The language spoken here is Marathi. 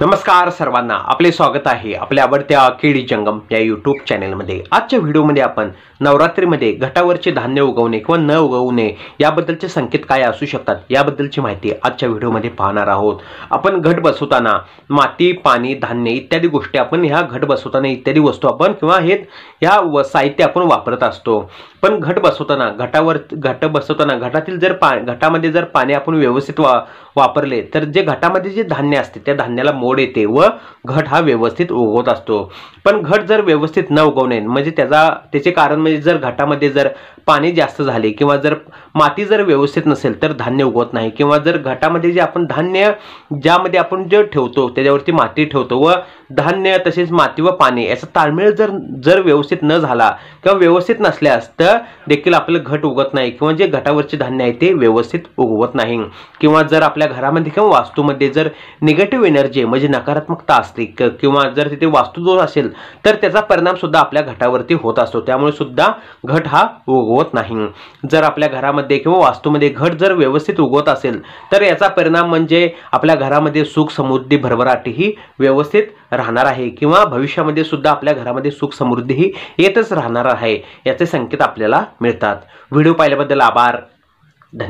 नमस्कार सर्वांना, आपले स्वागत आहे आपल्या आवडत्या केडी जंगम या यूट्यूब चॅनलमध्ये। आजच्या व्हिडिओमध्ये आपण नवरात्रीमध्ये घटावरचे धान्य उगवणे किंवा न उगवणे याबद्दलचे संकेत काय असू शकतात याबद्दलची माहिती आजच्या व्हिडिओमध्ये पाहणार आहोत। आपण घट बसवताना माती, पाणी, धान्य इत्यादी गोष्टी आपण ह्या घट बसवताना इत्यादी वस्तू आपण किंवा हे ह्या साहित्य आपण वापरत असतो। पण घट बसवताना घटातील जर घटामध्ये जर पाणी आपण व्यवस्थित वापरले तर जे घटामध्ये जे धान्य असते त्या धान्याला मोड येते व घट हा व्यवस्थित उगवत असतो। पण घट जर व्यवस्थित न उगवणे म्हणजे त्याचे कारण म्हणजे जर घटामध्ये जर पाणी जास्त झाले किंवा जर माती जर व्यवस्थित नसेल तर धान्य उगवत नाही, किंवा जर घटामध्ये जे आपण धान्य ज्यामध्ये आपण जे ठेवतो त्याच्यावरती माती ठेवतो व धान्य तसेच माती व पाणी याचा ताळमेळ जर व्यवस्थित न झाला किंवा व्यवस्थित नसल्यास तर देखील आपलं घट उगत नाही किंवा जे घटावरचे धान्य आहे ते व्यवस्थित उगवत नाही। किंवा जर आपल्या घरामध्ये किंवा वास्तूमध्ये जर निगेटिव्ह एनर्जी म्हणजे नकारात्मकता असते किंवा जर तिथे वास्तुदोष असेल तर त्याचा परिणाम सुद्धा आपल्या घटावरती होत असतो, त्यामुळे सुद्धा घट हा उगवत नाही। जर आपल्या घरामध्ये किंवा वास्तूमध्ये घट जर व्यवस्थित उगवत असेल तर याचा परिणाम म्हणजे आपल्या घरामध्ये सुख समृद्धी भरभराटी ही व्यवस्थित राहणार आहे किंवा भविष्यामध्ये सुद्धा आपल्या घरामध्ये सुख समृद्धी ही येतच राहणार आहे, याचे संकेत आपल्याला मिळतात। व्हिडिओ पाहिल्याबद्दल आभार, धन्यवाद।